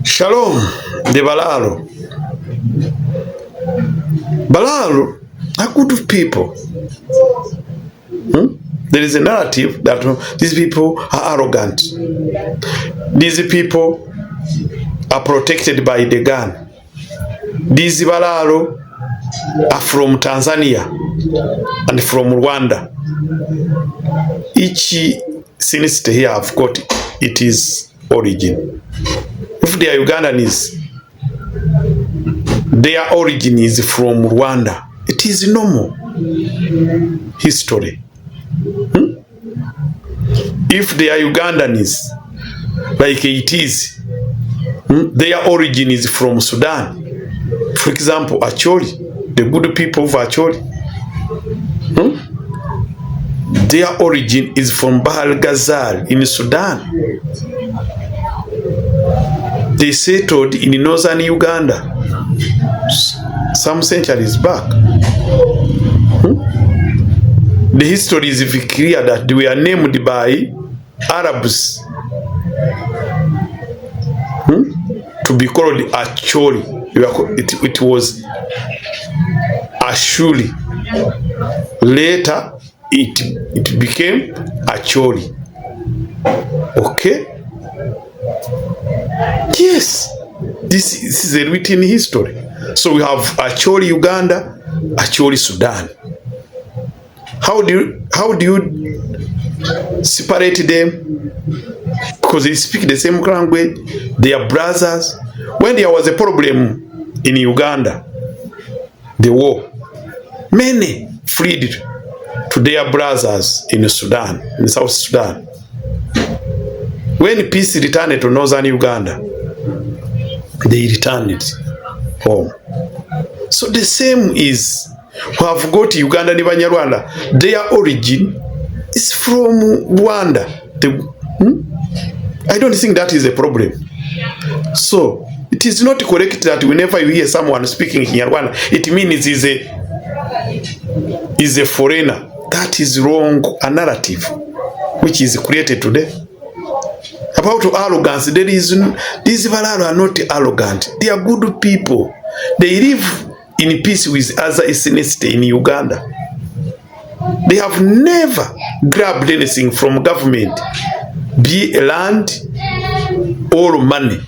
Shalom, the Balaalo. Balaalo are good people. There is a narrative that these people are arrogant. These people are protected by the gun. These Balaalo are from Tanzania and from Rwanda. Each sinistry here have got its origin. If they are Ugandans, their origin is from Rwanda. It is normal history. If they are Ugandans, like it is, their origin is from Sudan. For example, Acholi, the good people of Acholi, their origin is from Bahal Ghazal in Sudan. They settled in northern Uganda some centuries back. The history is clear that they were named by Arabs to be called Acholi. It was Acholi. Later, it became Acholi. Okay? Yes, this is a written history. So we have Acholi Uganda, Acholi Sudan. How do you separate them? Because they speak the same language. They are brothers. When there was a problem in Uganda, the war, many fled to their brothers in Sudan, in South Sudan. When peace returned to northern Uganda, they returned home. So the same is, we have got Uganda and Banyarwanda. Their origin is from Rwanda. I don't think that is a problem. So it is not correct that whenever you hear someone speaking Kinyarwanda, it means is a foreigner. That is wrong, a narrative which is created today. About arrogance, these Balaalo are not arrogant. They are good people. They live in peace with other ethnicities in Uganda. They have never grabbed anything from government, be it land or money.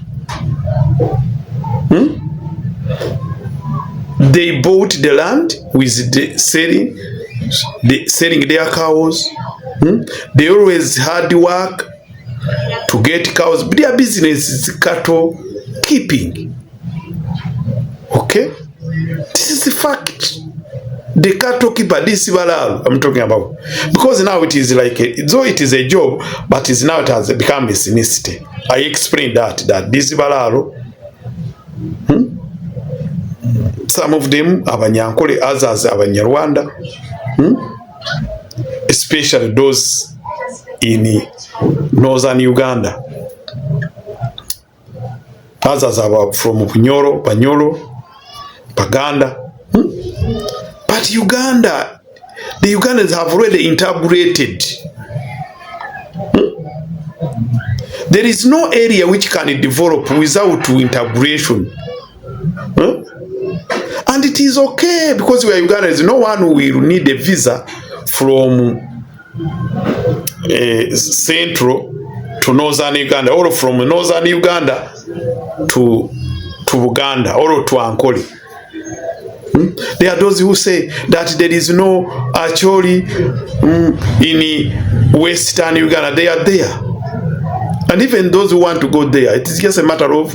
They bought the land with the selling their cows. They always hard work to get cows. But their business is cattle keeping. Okay? This is the fact. The cattle keeper, this Balaalo I'm talking about. Because now it is like, though it is a job, but now it has become a ethnicity. I explained that this Balaalo, some of them are Banyankole, others are Banyarwanda, especially those in northern Uganda. Others are from Banyoro, Baganda. But Uganda, the Ugandans have already integrated. There is no area which can develop without integration. And it is okay because we are Ugandans. No one will need a visa from central to northern Uganda, or from northern Uganda to Uganda, or to Ankole. There are those who say that there is no Acholi in western Uganda. They are there. And even those who want to go there, it is just a matter of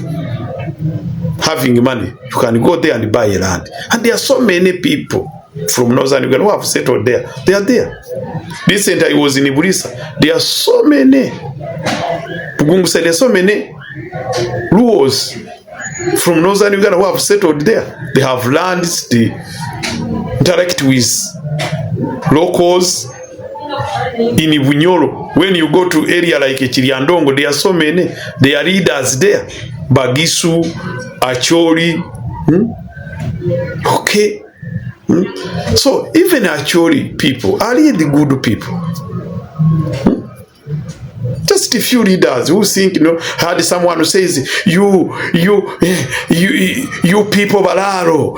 having money. You can go there and buy land. And there are so many people from northern Uganda who have settled there. They are there. Recently I was in Iburisa. There are so many. Bagungu said there are so many rules from northern Uganda who have settled there. They have lands, they interact with locals. In Banyoro, when you go to area like Chiriandongo, there are so many. There are leaders there. Bagisu, Acholi. Okay. So even Acholi people are really good people. Just just a few leaders who think, had someone who says, you people Balaalo,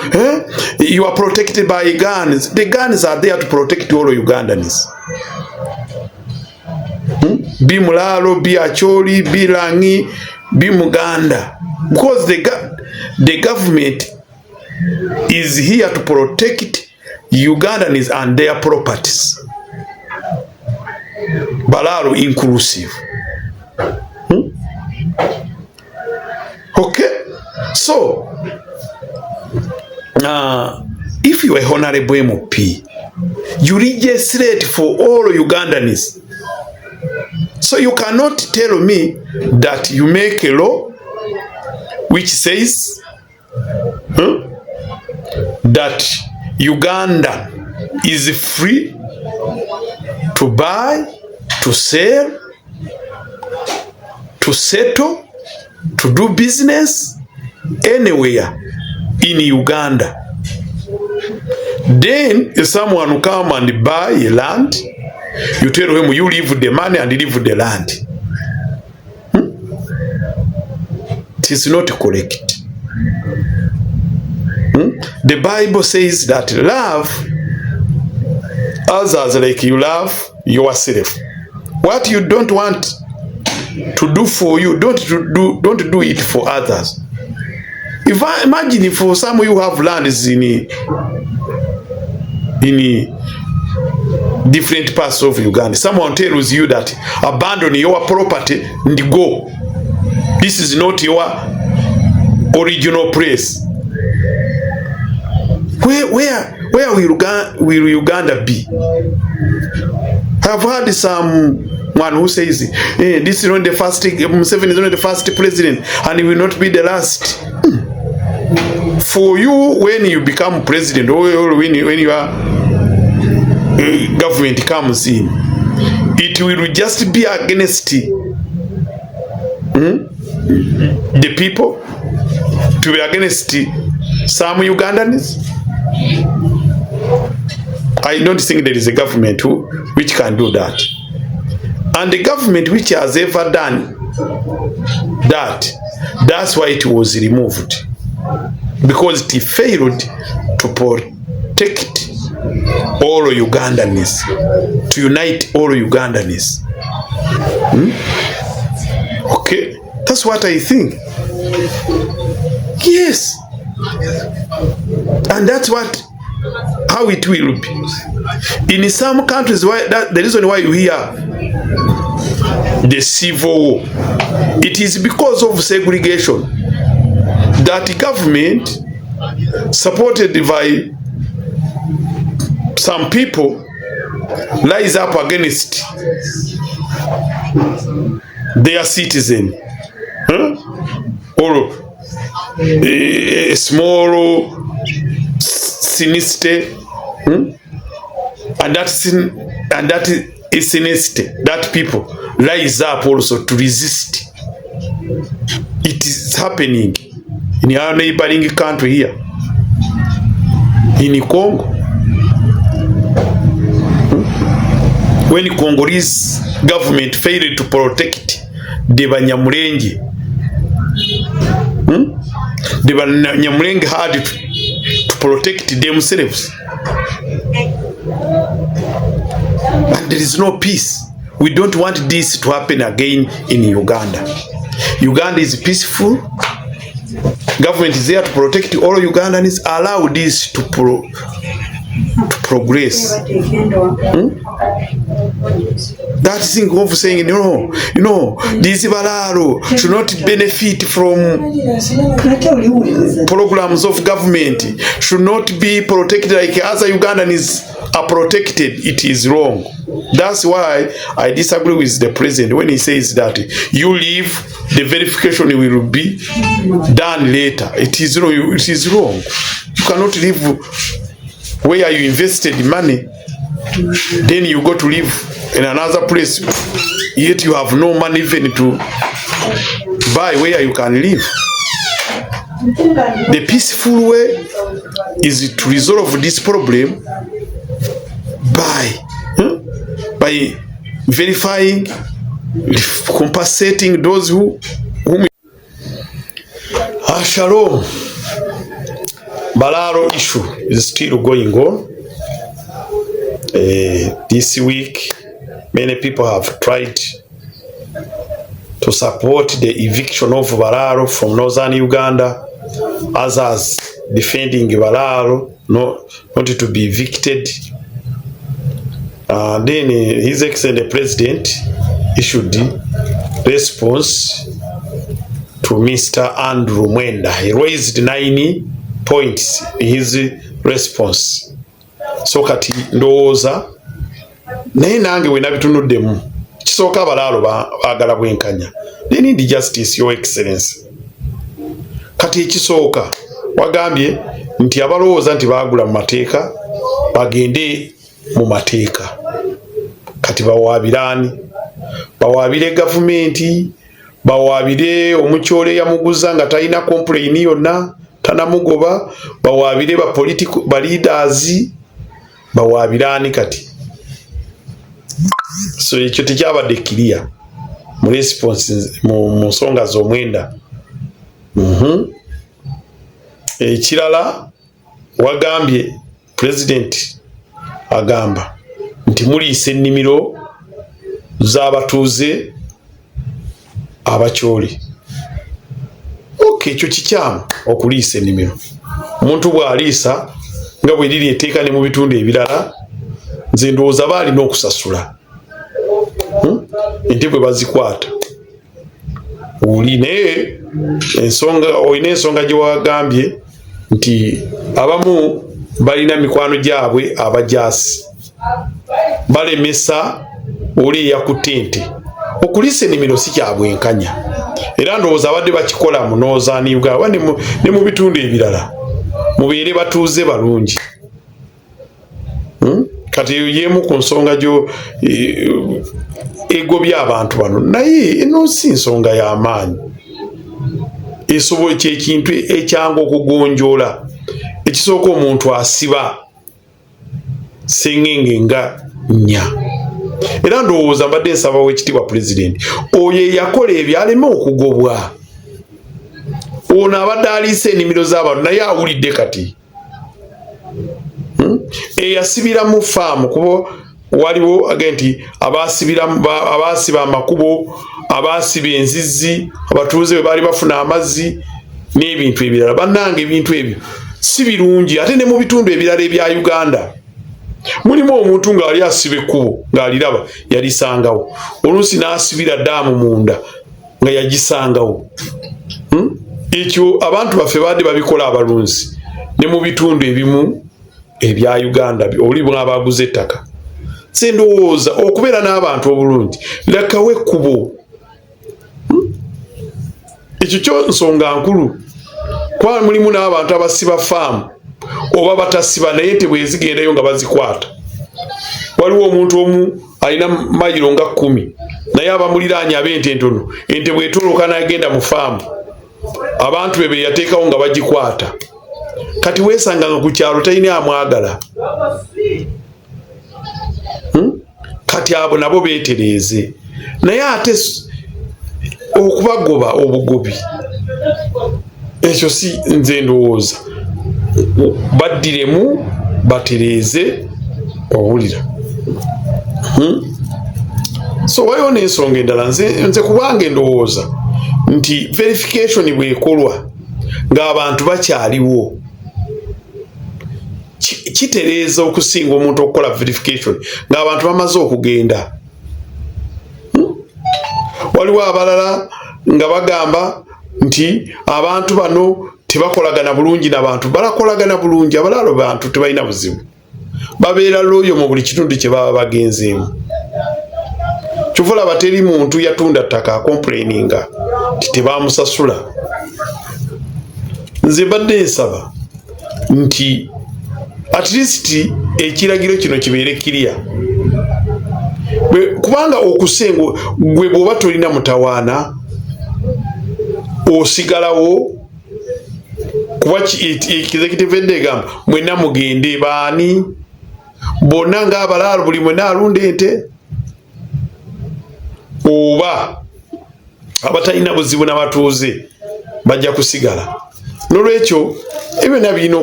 you are protected by guns. The guns are there to protect all Ugandans. Be Balaalo, be Acholi, be Langi, be Uganda. Because the government is here to protect Ugandans and their properties. Balaalo inclusive. Okay? So, if you are honorable MP, you legislate for all Ugandans. So you cannot tell me that you make a law which says that Uganda is free to buy, to sell, to settle, to do business anywhere in Uganda. Then if someone will come and buy a land, you tell him you leave the money and leave the land. It is not correct. The Bible says that love others like you love yourself. What you don't want to do for you, don't do it for others. If I imagine for some of you have lands in different parts of Uganda, someone tells you that abandon your property and go. This is not your original place. Where will Uganda be? I've heard someone who says, this is not the first, Museveni is not the first president, and he will not be the last. For you, when you become president, or when your government comes in, it will just be against the people, to be against some Ugandans. I don't think there is a government which can do that. And the government which has ever done that, that's why it was removed. Because it failed to protect all Ugandans, to unite all Ugandans. Okay, that's what I think. Yes. And that's how it will be. In some countries, the reason why you hear the civil war, it is because of segregation. That the government, supported by some people, rise up against their citizen, or a small sinister, and that is sinister, that people rise up also to resist. It is happening in our neighboring country here, in Congo. When the Congolese government failed to protect the Banyamulenge, the Banyamulenge had to protect themselves. And there is no peace. We don't want this to happen again in Uganda. Uganda is peaceful. Government is there to protect all Ugandans. Allow this to progress. That thing of saying, this Balaalo should not benefit from programs of government, should not be protected like other Ugandans are protected. It is wrong. That's why I disagree with the president when he says that you leave, the verification will be done later. It is wrong. It is wrong. You cannot live where you invested money, then you go to live in another place, yet you have no money even to buy where you can live. The peaceful way is to resolve this problem by verifying compensating those whom Shalom. Balaalo issue is still going on. This week, many people have tried to support the eviction of Balaalo from northern Uganda. Others defending Balaalo not to be evicted. Then His Excellency President issued the response to Mr. Andrew Mwenda. He raised 9 points in his response. So kati ndowooza naye nange we nabitunuddemu kisooka Balaalo baagala bwenkanya. They need justice, Your Excellency. Kati ekisooka wagambye nti abalowooza nti baagula mu mateeka bagende mu mateeka. Kati bawaabirani bawaabire gavumenti, bawaabire omukyole yamuguza nga talina complain yonna tanamugoba, bawaabire ba leaders, bawaabirani kati. So ekyo tekyabadde clear mu response mu nsonga z'omwenda. Ekirala wagambye President agamba nti muliisa ennimiro z'abatuuze abakyoli. Okay, ekyo kikyamu okuliisa ennimiro. Omuntu bw'aliisa nga bwe liri etteeka ne mu bitundu ebirala, nze ndowooza baalina okusasula ente bwe bazikwata. Olina ensonga gye wagambye nti abamu balina mikwano gyabwe abajaasi balemesa oli eyakutte ente. Okuliisa ennimiro si kya bwenkanya, era ndowooza abadde bakikola mu northern Uganda ne mu bitundu ebirala mubeere batuuze balungi. Kati yemu ku nsonga gyo egobya abantu bano, naye eno si nsonga y'amaanyi. Esobola kyekintu ekyangu okugonjoola. Ekisooka omuntu asiba sengenge nga nnya. Era ndowooza mbadde nsaba w'ekitiibwa President oyo eyakola ebyo aleme okugobwa. Ono abadde aliisa ennimiro z'abantu naye awulidde kati. Eyasibira mu faamu kuba waliwo agenti abaasiba amakubo, abaasiba enzizi, abatuuze bwe baali bafuna amazzi n'ebintu ebirala. Bannange ebintu ebyo si birungi. Ate ne mu bitundu ebirala ebya Uganda mulimu omuntu ng'ali asiba ekkubo ng'aliraba yalisangawo, oluusi n'asibira ddaamu munda nga yagisangawo. Ekyo abantu baffe baadde babikola abalunzi ne mu bitundu ebimu ebya Uganda oli bw'abaguze ettaka. Se ndowooza okubeera n'abantu obulungi lekawo ekkubo. Ekyo kyo nsonga nkulu. Kwa mulimu n'abantu abasiba faamu oba batasiba naye tebwezigendayo nga bazikwata. Waliwo omuntu omu alina mayiro nga 10 naye abamuliraanye ab'ente entono, ente bwetoloka n'agenda mu faamu abantu be yateekawo nga bagikwata. Kati weesanga nga ku kyalo talina amwagala. Kati abo nabo beetereeze. Naye ate okubagoba obugobi ekyo si nze ndowooza. Baddiremu batereeze owulira. So waliwo n'ensonga endala nze kubanga ndowooza nti verification bw'ekolwa ng'abantu bakyaliwo kitereeza okusinga omuntu okukola verification ng'abantu bamaze okugenda. Waliwo abalala nga bagamba nti abantu bano tebakolagana bulungi n'abantu. Balakolagana bulungi. Abalaalo bantu tebalina buzibu, babeera looyo mu buli kitundu kye baba bagenzeemu. Kyova bateri muntu yatunda ttaka complaininga nti tebaamusasula. Nze badde nsaba nti at least ekiragiro kino kibeere clear. Kubanga okusengo gwe bw'oba tolina mutawaana osigalawo kuba executive egamba mwenna mugende baani bonna ng'abalaalo buli mwenna alunda ente. oba abatalina buzibu n'abatuuze bajja kusigala. Nolwekyo ebyo nabirina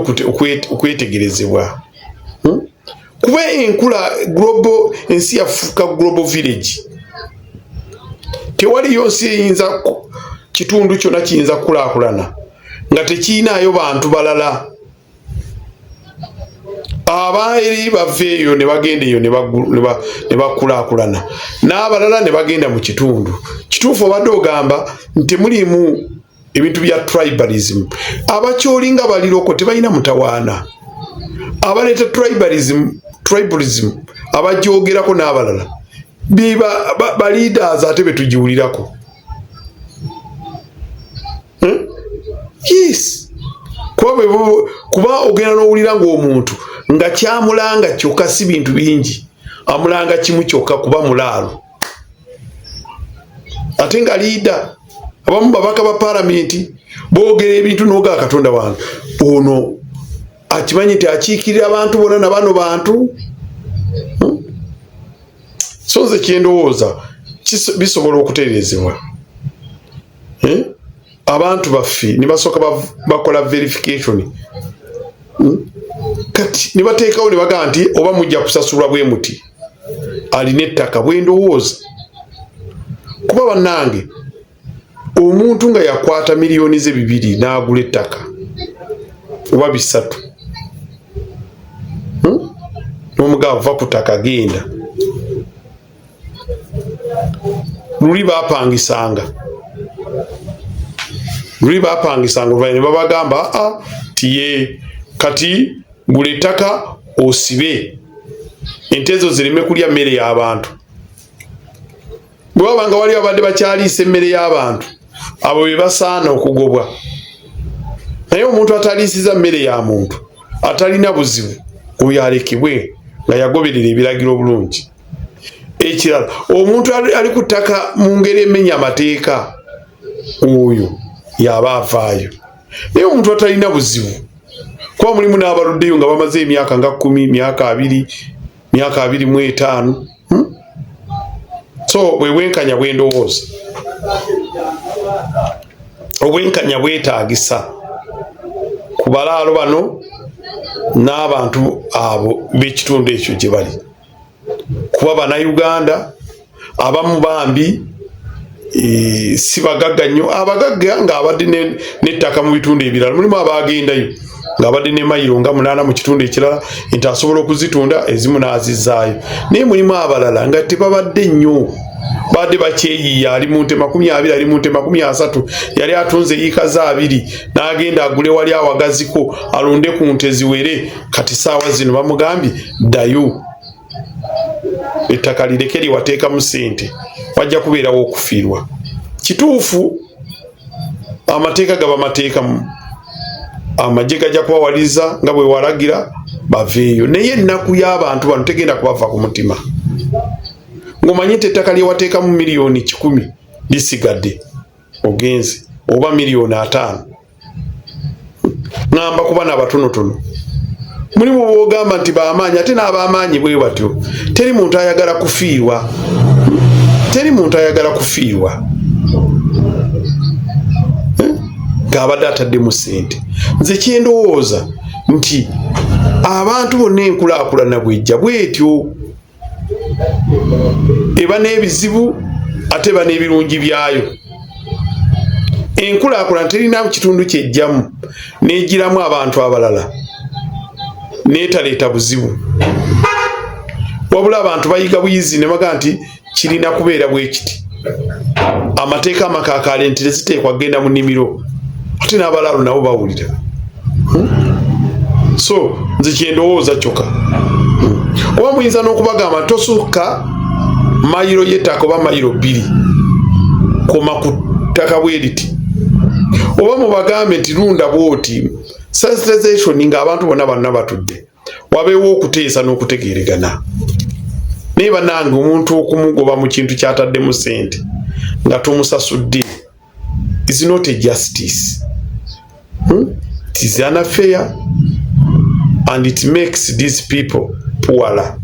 okwetegerezebwa. Kuba enkula global ensi yafuuka global village. Tewaliyo nsi eyinza kitundu kyonna kiyinza kukulaakulana nga tekiinaayo bantu balala. Abaeri baveeyo ne bagenda eyo ne bakulaakulana n'abalala ne bagenda mu kitundu. Kituufu obadde ogamba nti mulimu ebintu bya tribalism. Abakyoli nga baliroko tebalina mutawaana. Abaleeta tribalism abajoogerako n'abalala ba leaders ate betugiwulirako. Yes. Kuba ogenda n'owulira ng'omuntu nga kyamulanga kyokka si bintu bingi, amulanga kimu kyokka kuba mulaalo. Ate nga leader abamu babaka ba palamenti boogera ebintu n'ogaa Katonda wange ono akimanyi nti akiikirira abantu bonna na bano bantu. So nze kyendowooza bisobola okutereezebwa. Abantu baffe ne basooka bakola verification kati ne bateekawo ne bagamba nti oba mujja kusasulwa bwe muti alina ettaka. Bwe ndowooza kuba bannange omuntu nga yakwata miliyoni ze 2 n'agula ettaka oba 3 n'omugabo va ku ttaka genda. Luli bapangisanga oluvannyuma ne babagamba tiye kati gula ettaka osibe ente ezo zireme kulya mmere y'abantu. Bwe babanga wali abadde bakyaliisa emmere y'abantu abo be basaana okugobwa. Naye omuntu ataliisiza mmere ya muntu atalina buzibu oyo alekebwe nga yagoberera ebiragiro bulungi. Ekirala omuntu ali ku ttaka mu ngeri emenya amateeka oyo yaba avaayo. Naye omuntu atalina buzibu kuba mulimu n'abaluddeyo nga bamaze emyaka nga 10, myaka 2, myaka 25. So bwenkanya bwendowooza obwenkanya bwetaagisa ku balaalo bano n'abantu abo b'ekitundu ekyo gye bali. Kuba Bannayuganda abamu bambi si bagagga nnyo. Abagagga ng'abadde n'ettaka mu bitundu ebirala. Mulimu abagendayo ng'abadde ne mayiro nga 8 mu kitundu ekirala nti asobola okuzitunda ezimu n'azizaayo. Naye mulimu abalala nga tebabadde nnyo, badde bakyeyiiya. Ali mu nte 20, ali mu nte 30, yali atunze yiika za 2 n'agenda agule wali awagaziko alonde ku nte ziwere. Kati saawa zino bamugambye ddayo ettaka lireke liwateekamu ssente, wajja kubeerawo okufiirwa. Kituufu amateeka gaba mateekamu, amagye gajja kubawaliza nga bwe walagira baveeyo. Naye ennaku y'abantu bano tegenda kubava ku mutima. Ng'omanyi nti ettaka lyewateekamu miliyoni 10 lisigadde ogenze oba miliyoni 5. Ngamba kuba n'abatonotono. Mulimu bw'ogamba nti b'amaanyi ate n'ab'amaanyi bwe batyo. Teri muntu ayagala kufiirwa. Teri muntu ayagala kufiirwa ng'abadde ataddemu ssente. Nze kyendowooza nti abantu bonna enkulaakulana bwejja bwetyo. Eba n'ebizibu ate eba n'ebirungi byayo. Enkulaakulana terina kitundu kyejjamu n'egiramu abantu abalala n'etaleeta buzibu. Wabula abantu bayiga buyizi ne baga nti kirina kubeera bwe kiti. Amateeka amakaakaale nti teziteekwa kgenda mu nnimiro. Ate n'abalaalo nabo bawulira. So nze kyendowooza kyokka. Oba muyinza n'okubagamba tosukka mayiro y'ettaka oba mayiro 2 koma ku ttaka bwe liti. Oba mubagambe nti lunda bwoti sensitization ng'abantu bonna bonna batudde. Wabeewo okuteesa n'okutegeeragana. Naye bannange omuntu okumugoba mu kintu kyataddemu ssente nga tomusasudde is not a justice. It is unfair and it makes these people poorer,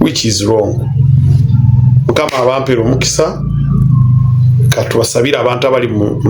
which is wrong. Mukama abampira omukisa katubasabira abantu abali mu